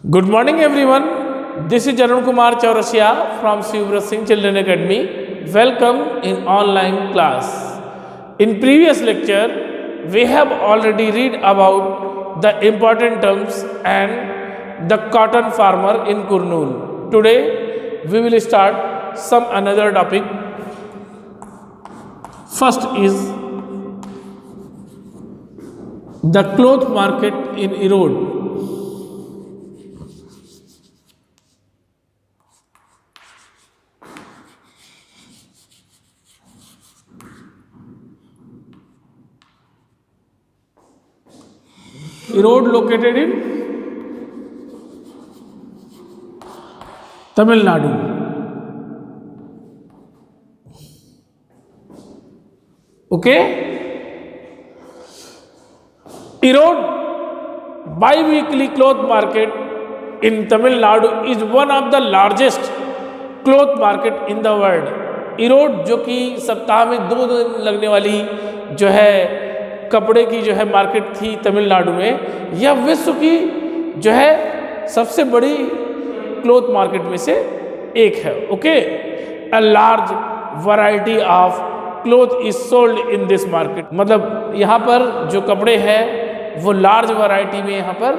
Good morning everyone. This is Arun Kumar Chaurasia from Sivrat Singh Children Academy. Welcome in online class. In previous lecture, we have already read about the important terms and the cotton farmer in Kurnool. Today, we will start some another topic. First is the cloth market in Erode. Erode located in Tamil Nadu. Okay? Erode bi-weekly cloth market in Tamil Nadu is one of the largest cloth market in the world. Erode जो कि सप्ताह में 2 दिन लगने वाली जो है कपड़े की जो है मार्केट थी तमिलनाडु में, यह विश्व की जो है सबसे बड़ी क्लोथ मार्केट में से एक है. Okay, a large variety of cloth is sold in this market. मतलब यहाँ पर जो कपड़े हैं वो लार्ज वैरायटी में यहाँ पर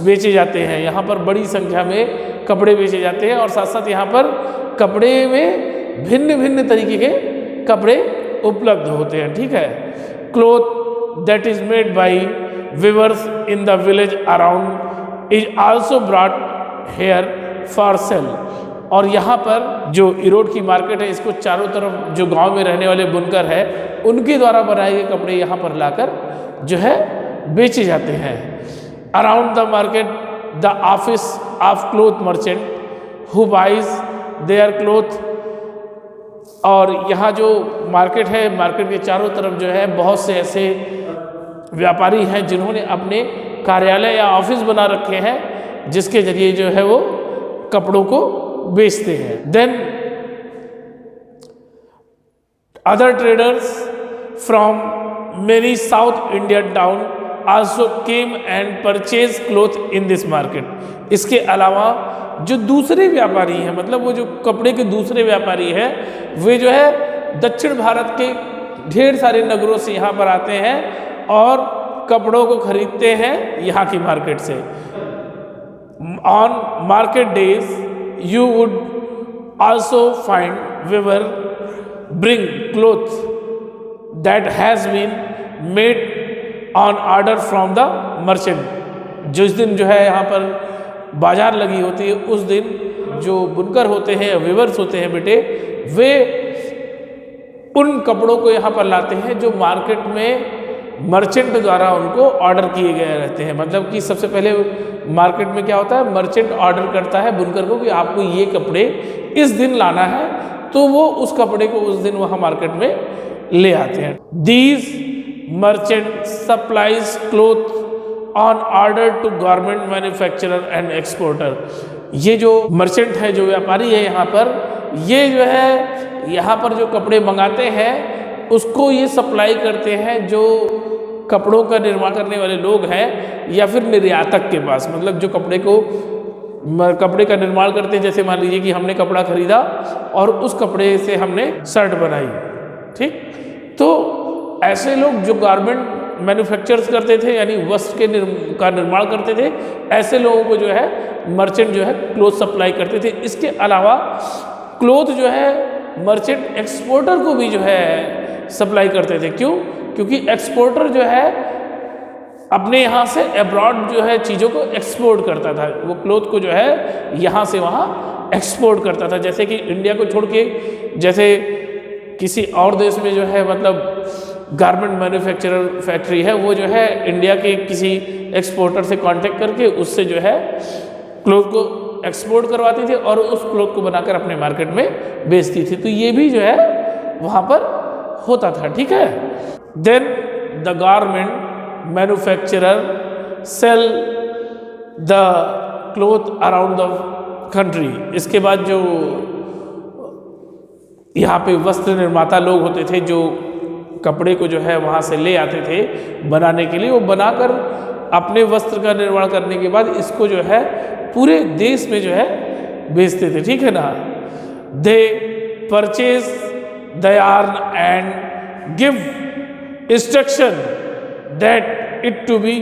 बेचे जाते हैं. यहाँ पर बड़ी संख्या में कपड़े बेचे जाते हैं और साथ साथ यहाँ पर कपड़े में भिन्न भिन्न तरीके के कपड़े उपलब्ध होते हैं. ठीक है. Cloth that is made by weavers in the village around is also brought here for sale. और यहाँ पर जो इरोड की मार्केट है, इसको चारों तरफ जो गांव में रहने वाले बुनकर है उनके द्वारा बनाए गए कपड़े यहाँ पर लाकर जो है बेचे जाते हैं. Around the market the office of cloth merchant who buys their cloth. और यहाँ जो मार्केट है, मार्केट के चारों तरफ जो है बहुत से ऐसे व्यापारी हैं जिन्होंने अपने कार्यालय या ऑफिस बना रखे हैं जिसके जरिए जो है वो कपड़ों को बेचते हैं. Then other traders from many South Indian town also came and purchase cloth in this market. इसके अलावा जो दूसरे व्यापारी हैं, मतलब वो जो कपड़े के दूसरे व्यापारी हैं, वे जो है दक्षिण भारत के ढेर सारे नगरों से यहाँ पर आते हैं और कपड़ों को खरीदते हैं यहाँ की मार्केट से. On market days you would also find weaver bring cloth that has been made on order from the merchant. जिस दिन जो है यहाँ पर बाजार लगी होती है उस दिन जो बुनकर होते हैं, वीवर्स होते हैं बेटे, वे उन कपड़ों को यहाँ पर लाते हैं जो मार्केट में मर्चेंट द्वारा उनको ऑर्डर किए गए रहते हैं. मतलब कि सबसे पहले मार्केट में क्या होता है, मर्चेंट ऑर्डर करता है बुनकर को कि आपको ये कपड़े इस दिन लाना है, तो वो उस कपड़े को उस दिन वहाँ मार्केट में ले आते हैं. These merchant supplies cloth on order to garment manufacturer and exporter. ये जो मर्चेंट है, जो व्यापारी है यहाँ पर, ये जो है यहाँ पर जो कपड़े मंगाते हैं उसको ये सप्लाई करते हैं जो कपड़ों का निर्माण करने वाले लोग हैं या फिर निर्यातक के पास. मतलब जो कपड़े का निर्माण करते हैं, जैसे मान लीजिए कि हमने कपड़ा खरीदा और उस कपड़े से हमने शर्ट बनाई. ठीक, तो ऐसे लोग जो गारमेंट मैन्युफैक्चर्स करते थे यानी वस्त्र का निर्माण करते थे, ऐसे लोगों को जो है मर्चेंट जो है क्लोथ सप्लाई करते थे. इसके अलावा क्लोथ जो है मर्चेंट एक्सपोर्टर को भी जो है सप्लाई करते थे. क्यों? क्योंकि एक्सपोर्टर जो है अपने यहाँ से अब्रॉड जो है चीज़ों को एक्सपोर्ट करता था. वो क्लोथ को जो है यहाँ से वहाँ एक्सपोर्ट करता था. जैसे कि इंडिया को छोड़ के जैसे किसी और देश में जो है मतलब गारमेंट मैन्युफैक्चरर फैक्ट्री है, वो जो है इंडिया के किसी एक्सपोर्टर से कांटेक्ट करके उससे जो है क्लोथ को एक्सपोर्ट करवाती थी और उस क्लोथ को बनाकर अपने मार्केट में बेचती थी. तो ये भी जो है वहाँ पर होता था. ठीक है. Then the garment manufacturer sell the cloth around the country. इसके बाद जो यहाँ पे वस्त्र निर्माता लोग होते थे जो कपड़े को जो है वहाँ से ले आते थे बनाने के लिए, वो बनाकर अपने वस्त्र का निर्माण करने के बाद इसको जो है पूरे देश में जो है बेचते थे, ठीक है ना। They purchase the yarn and give instruction that it to be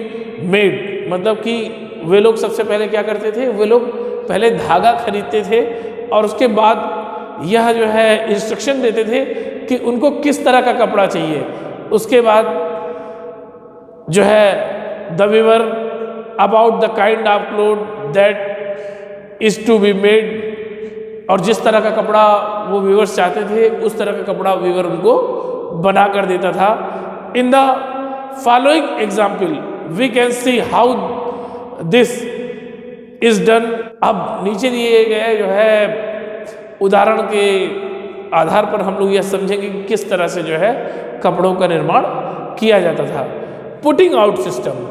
made, मतलब कि वे लोग सबसे पहले क्या करते थे, वे लोग पहले धागा खरीदते थे और उसके बाद यह जो है इंस्ट्रक्शन देते थे कि उनको किस तरह का कपड़ा चाहिए। उसके बाद जो है the weaver about the kind of cloth that is to be made, और जिस तरह का कपड़ा वो वीवर्स चाहते थे उस तरह का कपड़ा वीवर उनको बना कर देता था। In the following example we can see how this is done. अब नीचे दिए गए जो है उदाहरण के आधार पर हम लोग यह समझेंगे कि किस तरह से जो है कपड़ों का निर्माण किया जाता था। Putting out system,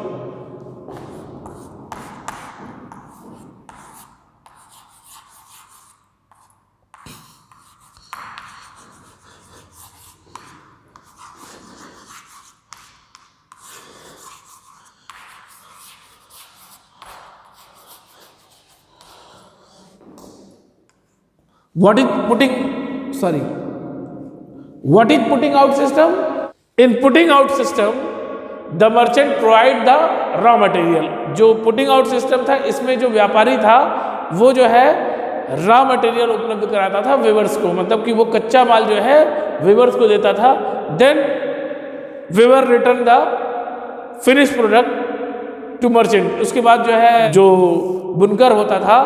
what is putting out system? In putting out system the merchant provide the raw material। जो पुटिंग आउट सिस्टम था इसमें जो व्यापारी था वो जो है रॉ मटेरियल उपलब्ध कराता था वीवर्स को, मतलब कि वो कच्चा माल जो है वीवर्स को देता था। Then weaver return the finish product to merchant. उसके बाद जो है जो बुनकर होता था,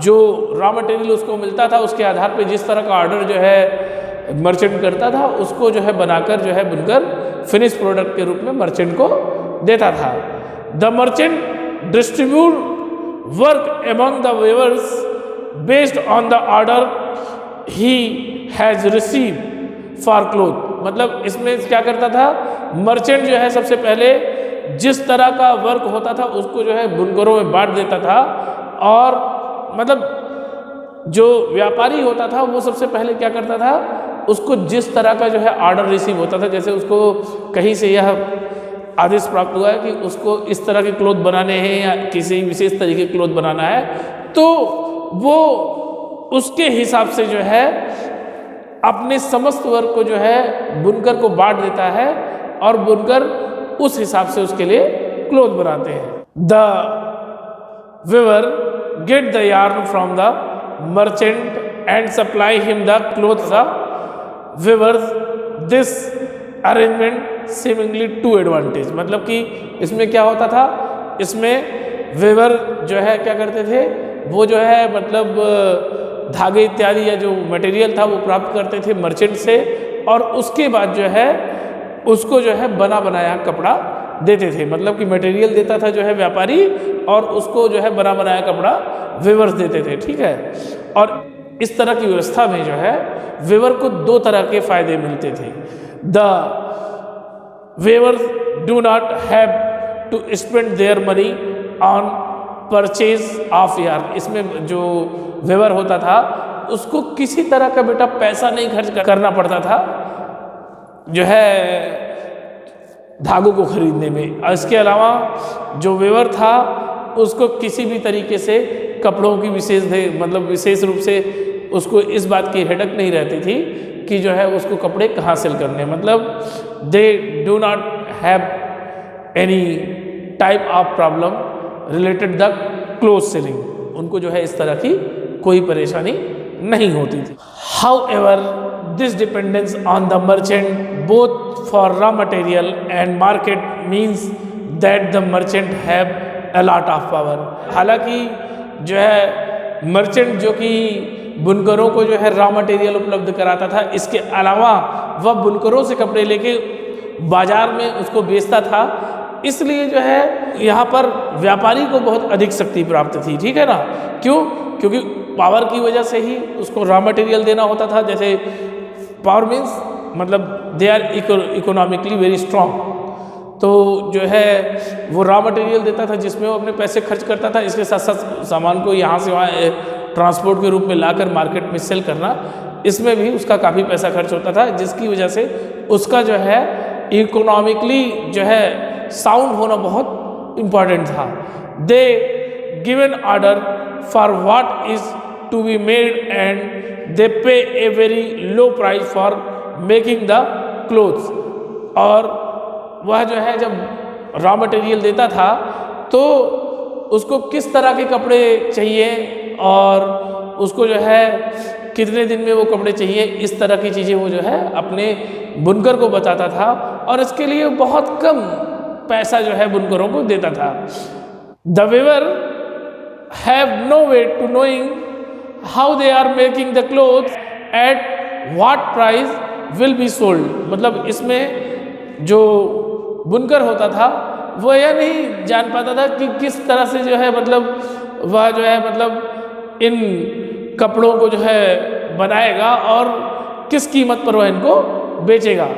जो रॉ मटेरियल उसको मिलता था उसके आधार पे जिस तरह का ऑर्डर जो है मर्चेंट करता था उसको जो है बनाकर जो है बुनकर फिनिश प्रोडक्ट के रूप में मर्चेंट को देता था। The merchant distribute work among the weavers based on the order he has receive for cloth. मतलब इसमें क्या करता था, मर्चेंट जो है सबसे पहले जिस तरह का वर्क होता था उसको जो है बुनकरों में बांट देता था, और मतलब जो व्यापारी होता था वो सबसे पहले क्या करता था, उसको जिस तरह का जो है ऑर्डर रिसीव होता था, जैसे उसको कहीं से यह आदेश प्राप्त हुआ है कि उसको इस तरह के क्लोथ बनाने हैं या किसी विशेष तरीके के क्लोथ बनाना है, तो वो उसके हिसाब से जो है अपने समस्त वर्क को जो है बुनकर को बांट देता है और बुनकर उस हिसाब से उसके लिए क्लोथ बनाते हैं। The weaver get the yarn from the merchant and supply him the clothes the weavers। this arrangement seemingly to advantage, मतलब कि इसमें क्या होता था, इसमें weaver जो है क्या करते थे, वो जो है मतलब धागे इत्यादि या जो मटेरियल था वो प्राप्त करते थे मर्चेंट से, और उसके बाद जो है उसको जो है बना बनाया कपड़ा देते थे। मतलब कि मटेरियल देता था जो है व्यापारी और उसको जो है बना बनाया कपड़ा वीवर्स देते थे, ठीक है। और इस तरह की व्यवस्था में जो है वीवर को दो तरह के फायदे मिलते थे। The weavers do not have to spend their money on purchase of yarn. इसमें जो वीवर होता था उसको किसी तरह का बेटा पैसा नहीं खर्च करना पड़ता था जो है धागों को खरीदने में। इसके अलावा जो वीवर था उसको किसी भी तरीके से कपड़ों की विशेष रूप से उसको इस बात की हेडक नहीं रहती थी कि जो है उसको कपड़े कहाँ सेल करने, मतलब they do not have any type of problem related the cloth selling. उनको जो है इस तरह की कोई परेशानी नहीं होती थी। How ever this dependence on the merchant both for raw material and market means that the merchant have a lot of power। हालांकि जो है मर्चेंट जो कि बुनकरों को जो है रॉ मटेरियल उपलब्ध कराता था, इसके अलावा वह बुनकरों से कपड़े लेके बाजार में उसको बेचता था, इसलिए जो है यहाँ पर व्यापारी को बहुत अधिक शक्ति प्राप्त थी, ठीक है ना। क्यों? क्योंकि पावर की वजह से ही उसको रॉ मटेरियल देना होता था। जैसे पावर मीन्स मतलब they are economically very strong, तो जो है वो रॉ मटेरियल देता था जिसमें वो अपने पैसे खर्च करता था। इसके साथ साथ सामान को यहाँ से वहाँ ट्रांसपोर्ट के रूप में लाकर मार्केट में सेल करना, इसमें भी उसका काफ़ी पैसा खर्च होता था, जिसकी वजह से उसका जो है इकोनॉमिकली जो है साउंड होना बहुत इम्पॉर्टेंट था। दे given order for what is to be made and they pay a very low price for making the clothes। और वह जो है जब रॉ मटेरियल देता था तो उसको किस तरह के कपड़े चाहिए और उसको जो है कितने दिन में वो कपड़े चाहिए, इस तरह की चीज़ें वो जो है अपने बुनकर को बताता था और इसके लिए बहुत कम पैसा जो है बुनकरों को देता था। The weaver have no way to knowing how they are making the clothes at what price will be sold. मतलब इसमें जो बुनकर होता था वो यह नहीं जान पाता था कि किस तरह से जो है मतलब वह जो है मतलब इन कपड़ों को जो है बनाएगा और किस कीमत पर वह इनको बेचेगा।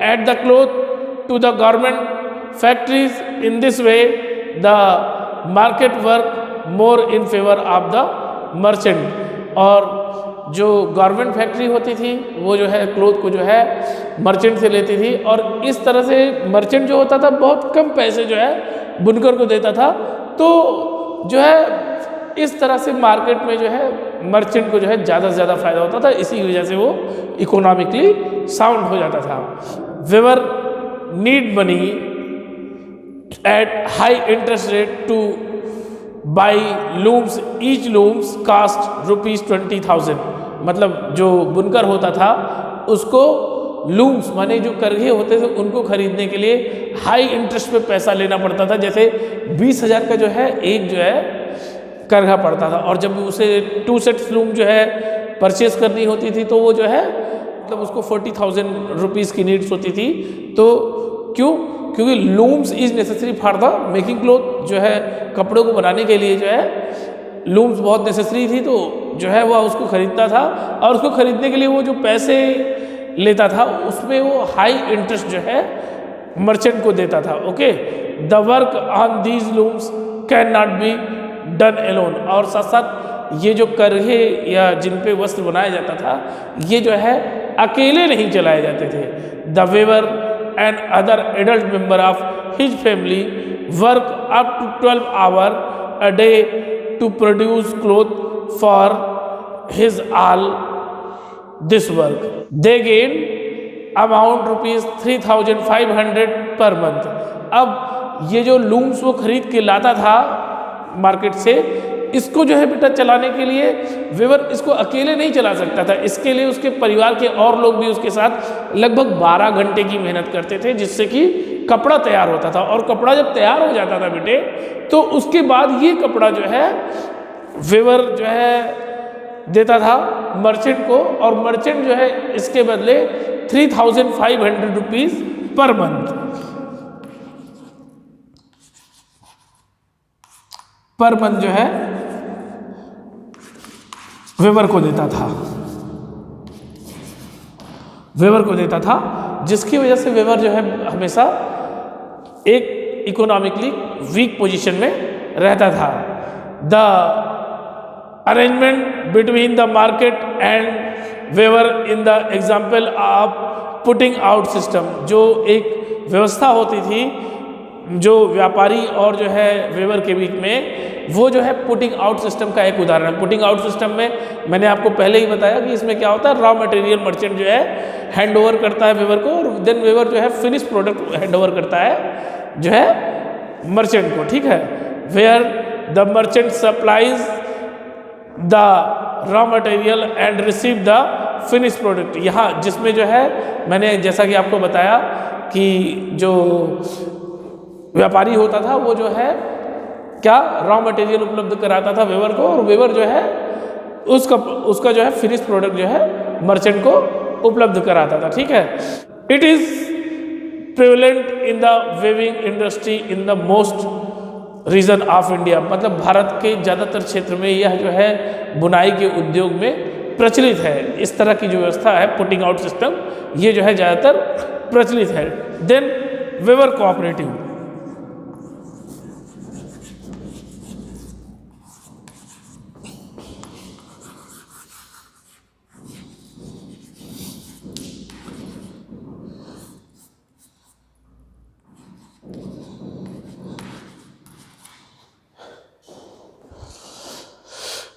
At the cloth to the garment factories in this way the market work more in favour of the merchant. और जो गारमेंट फैक्ट्री होती थी वो जो है क्लोथ को जो है मर्चेंट से लेती थी और इस तरह से मर्चेंट जो होता था बहुत कम पैसे जो है बुनकर को देता था। तो जो है इस तरह से मार्केट में जो है मर्चेंट को जो है ज़्यादा से ज़्यादा फायदा होता था, इसी वजह से वो इकोनॉमिकली साउंड हो जाता था। Weaver need money at high interest rate to buy looms, each looms cost ₹20,000। मतलब जो बुनकर होता था उसको लूम्स माने जो करघे होते थे उनको खरीदने के लिए हाई इंटरेस्ट पे पैसा लेना पड़ता था। जैसे 20,000 का जो है एक जो है करघा पड़ता था और जब उसे 2 सेट्स लूम जो है परचेज करनी होती थी तो वो जो है मतलब उसको 40,000 रुपीज़ की नीड्स होती थी। तो क्यों? क्योंकि looms is necessary for the making cloth, जो है कपड़ों को बनाने के लिए जो है लूम्स बहुत नेसेसरी थी। तो जो है वह उसको खरीदता था और उसको खरीदने के लिए वो जो पैसे लेता था उसमें वो हाई इंटरेस्ट जो है मर्चेंट को देता था। Okay, the work on these looms can not be done alone. और साथ साथ ये जो करघे या जिन पे वस्त्र बनाया जाता था ये जो है अकेले नहीं चलाए जाते थे। The weaver and other adult member of his family work up to 12 hour a day to produce cloth for his all this work. They gain amount ₹3,500 per month. अब ये जो लूम्स वो खरीद के लाता था मार्केट से, इसको जो है बेटा चलाने के लिए वेवर इसको अकेले नहीं चला सकता था, इसके लिए उसके परिवार के और लोग भी उसके साथ लगभग 12 घंटे की मेहनत करते थे जिससे कि कपड़ा तैयार होता था। और कपड़ा जब तैयार हो जाता था बेटे तो उसके बाद ये कपड़ा जो है वेवर जो है देता था मर्चेंट को और मर्चेंट जो है इसके बदले ₹3,500 पर मंथ जो है वेवर को देता था, जिसकी वजह से वेवर जो है हमेशा एक इकोनॉमिकली वीक पोजीशन में रहता था। The arrangement between the market and weaver in the example of putting out system, जो एक व्यवस्था होती थी जो व्यापारी और जो है वेवर के बीच में, वो जो है पुटिंग आउट सिस्टम का एक उदाहरण है। पुटिंग आउट सिस्टम में मैंने आपको पहले ही बताया कि इसमें क्या होता है, रॉ मटेरियल मर्चेंट जो है हैंड ओवर करता है वेवर को और देन वेवर जो है फिनिश प्रोडक्ट हैंड ओवर करता है जो है मर्चेंट को। ठीक है, where the merchant supplies the raw material and receive the finish product. यहाँ जिसमें जो है मैंने जैसा कि आपको बताया कि जो व्यापारी होता था वो जो है क्या रॉ मटेरियल उपलब्ध कराता था वेवर को और वेवर जो है उसका जो है फिनिश प्रोडक्ट जो है मर्चेंट को उपलब्ध कराता था। ठीक है, it is prevalent in the weaving industry in the most region of India. मतलब भारत के ज़्यादातर क्षेत्र में यह जो है बुनाई के उद्योग में प्रचलित है। इस तरह की जो व्यवस्था है पुटिंग आउट सिस्टम, ये जो है ज़्यादातर प्रचलित है। Then weaver cooperative,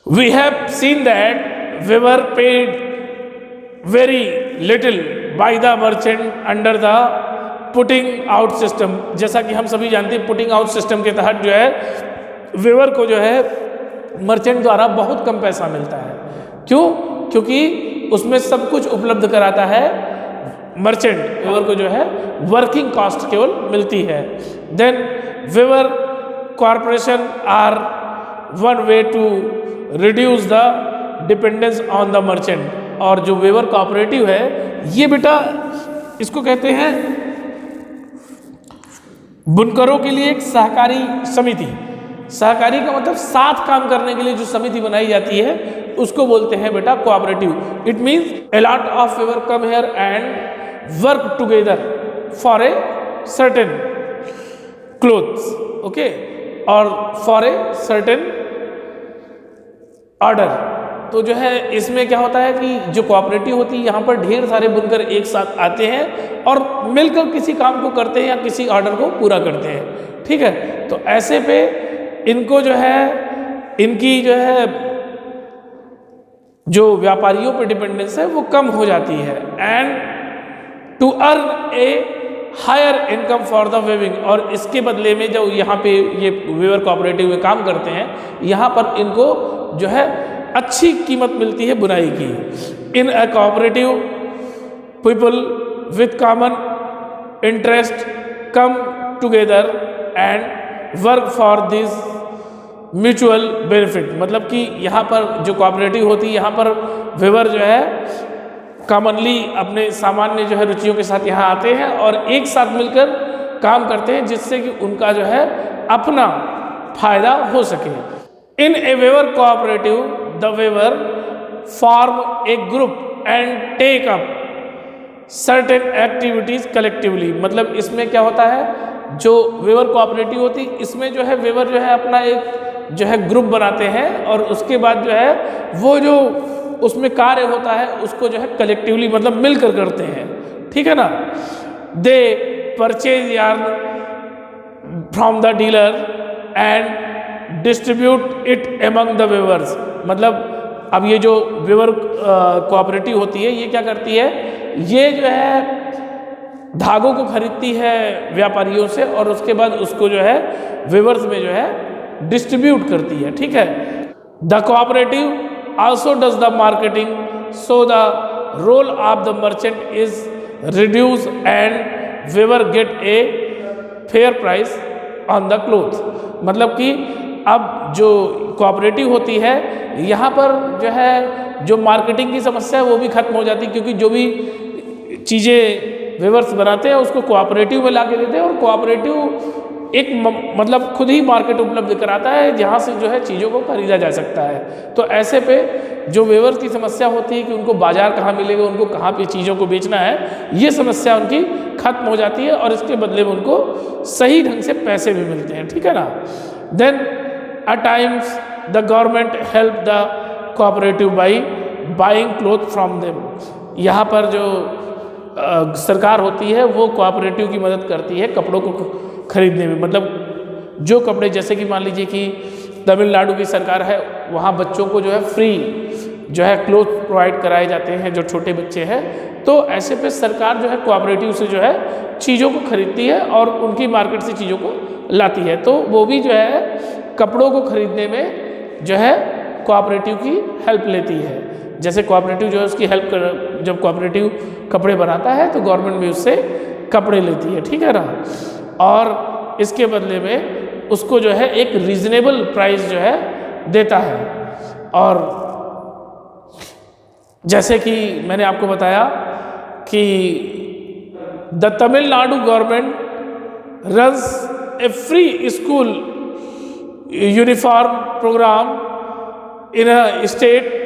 We have seen that we were paid very little by the merchant under the putting out system. जैसा कि हम सभी जानते हैं, पुटिंग आउट सिस्टम के तहत जो है वेवर को जो है मर्चेंट द्वारा बहुत कम पैसा मिलता है। क्यों? क्योंकि उसमें सब कुछ उपलब्ध कराता है मर्चेंट, वेवर को जो है वर्किंग कॉस्ट केवल मिलती है। Then weaver corporation are one way to reduce the dependence on the merchant. और जो वेवर कोऑपरेटिव है ये बेटा इसको कहते हैं बुनकरों के लिए एक सहकारी समिति। सहकारी का मतलब साथ काम करने के लिए जो समिति बनाई जाती है उसको बोलते हैं बेटा cooperative. It means a lot of weaver come here and work together for a certain clothes, okay, or for a certain order। तो जो है इसमें क्या होता है कि जो कोऑपरेटिव होती है यहाँ पर ढेर सारे बुनकर एक साथ आते हैं और मिलकर किसी काम को करते हैं या किसी ऑर्डर को पूरा करते हैं। ठीक है, तो ऐसे पे इनको जो है इनकी जो है जो व्यापारियों पे डिपेंडेंस है वो कम हो जाती है। And to earn a higher income for the weaving. और इसके बदले में जो यहाँ पे ये वेवर कोऑपरेटिव में काम करते हैं यहाँ पर इनको जो है अच्छी कीमत मिलती है बुनाई की। In a cooperative people with common interest come together and work for this mutual benefit. मतलब कि यहाँ पर जो कोऑपरेटिव होती है यहाँ पर वेवर जो है कॉमनली अपने सामान्य जो है रुचियों के साथ यहाँ आते हैं और एक साथ मिलकर काम करते हैं जिससे कि उनका जो है अपना फायदा हो सके। In a weaver cooperative the weaver form a group and take up certain activities collectively. मतलब इसमें क्या होता है जो वेवर कोऑपरेटिव होती है इसमें जो है वेवर जो है अपना एक जो है ग्रुप बनाते हैं और उसके बाद जो है वो जो उसमें कार्य होता है उसको जो है कलेक्टिवली मतलब मिलकर करते हैं। ठीक है ना। They purchase yarn from the dealer and distribute it among the weavers. मतलब अब ये जो वेवर कोऑपरेटिव होती है ये क्या करती है, ये जो है धागों को खरीदती है व्यापारियों से और उसके बाद उसको जो है वेवर्स में जो है डिस्ट्रीब्यूट करती है। ठीक है। The cooperative also does the marketing so the role of the merchant is reduce and weaver get a fair price on the cloth. मतलब कि अब जो कोऑपरेटिव होती है यहाँ पर जो है जो मार्केटिंग की समस्या है वो भी खत्म हो जाती है क्योंकि जो भी चीज़ें वेवर्स बनाते हैं उसको कोऑपरेटिव में ला के देते हैं और कोऑपरेटिव एक मतलब खुद ही मार्केट उपलब्ध कराता है जहाँ से जो है चीज़ों को खरीदा जा सकता है। तो ऐसे पे जो वेवर्स की समस्या होती है कि उनको बाजार कहाँ मिलेगा, उनको कहाँ पे चीज़ों को बेचना है, ये समस्या उनकी खत्म हो जाती है और इसके बदले में उनको सही ढंग से पैसे भी मिलते हैं। ठीक है ना। Then at times the government help the cooperative by buying cloth from them. यहाँ पर जो सरकार होती है वो कोऑपरेटिव की मदद करती है कपड़ों को खरीदने में। मतलब जो कपड़े जैसे कि मान लीजिए कि तमिलनाडु की सरकार है वहाँ बच्चों को जो है फ्री जो है क्लोथ प्रोवाइड कराए जाते हैं जो छोटे बच्चे हैं। तो ऐसे पे सरकार जो है कोऑपरेटिव से जो है चीज़ों को खरीदती है और उनकी मार्केट से चीज़ों को लाती है। तो वो भी जो है कपड़ों को खरीदने में जो है कोऑपरेटिव की हेल्प लेती है। जैसे कोऑपरेटिव जो है उसकी हेल्प कर, जब कोऑपरेटिव कपड़े बनाता है तो गवर्नमेंट भी उससे कपड़े लेती है। ठीक है ना। और इसके बदले में उसको जो है एक रीजनेबल प्राइस जो है देता है। और जैसे कि मैंने आपको बताया कि the Tamil Nadu government runs a free school uniform program in a state.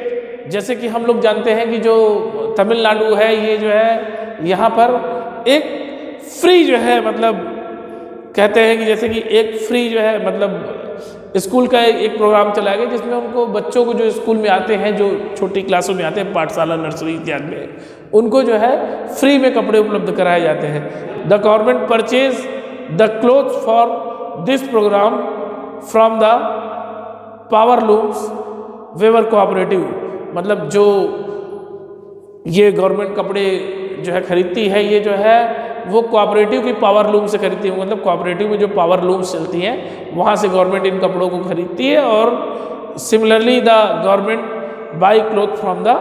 जैसे कि हम लोग जानते हैं कि जो तमिलनाडु है ये जो है यहाँ पर एक फ्री जो है मतलब कहते हैं कि जैसे कि एक फ्री जो है मतलब स्कूल का एक प्रोग्राम चलाया गया जिसमें उनको बच्चों को जो स्कूल में आते हैं जो छोटी क्लासों में आते हैं पाठशाला नर्सरी इत्यादि में उनको जो है फ्री में कपड़े उपलब्ध कराए जाते हैं। The government purchase the cloth for this program from the power looms weaver cooperative, मतलब जो ये गवर्नमेंट कपड़े जो है खरीदती है, ये जो है वो कोऑपरेटिव की पावर लूम से खरीदती है। मतलब कोऑपरेटिव में जो पावर लूम्स चलती हैं वहाँ से गवर्नमेंट इन कपड़ों को खरीदती है। और similarly the government buy cloth from the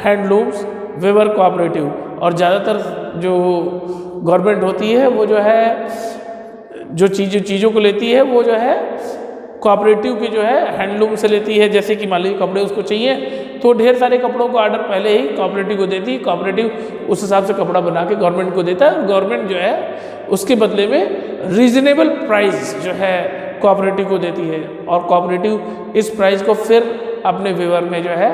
handlooms weaver cooperative. और ज़्यादातर जो गवर्नमेंट होती है वो जो है जो चीज़ों को लेती है वो जो है कोऑपरेटिव की जो है हैंडलूम से लेती है। जैसे कि मान लीजिए कपड़े उसको चाहिए तो ढेर सारे कपड़ों को ऑर्डर पहले ही कोऑपरेटिव को देती है, कोऑपरेटिव उस हिसाब से कपड़ा बना के गवर्नमेंट को देता है और गवर्नमेंट जो है उसके बदले में रीजनेबल प्राइस जो है कोऑपरेटिव को देती है और कोऑपरेटिव इस प्राइस को फिर अपने वेवर में जो है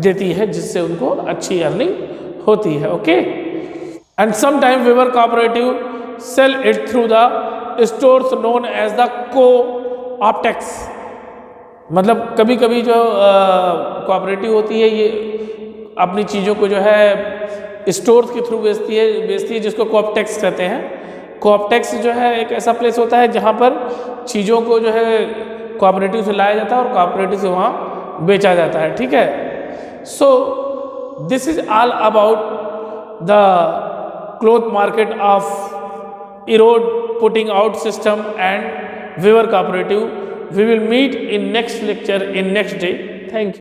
देती है जिससे उनको अच्छी अर्निंग होती है। Okay, and some time weaver cooperative sell it through the stores known as the Co-optex. मतलब कभी कभी जो कोऑपरेटिव होती है ये अपनी चीज़ों को जो है स्टोर्स के थ्रू बेचती है जिसको को-ऑप्टेक्स कहते हैं। को-ऑप्टेक्स जो है एक ऐसा प्लेस होता है जहाँ पर चीज़ों को जो है कोऑपरेटिव से लाया जाता है और कोऑपरेटिव से वहाँ बेचा जाता है। ठीक है, so this is all about the cloth market of Erode putting out system and Weaver cooperative. We will meet in next lecture in next day. Thank you.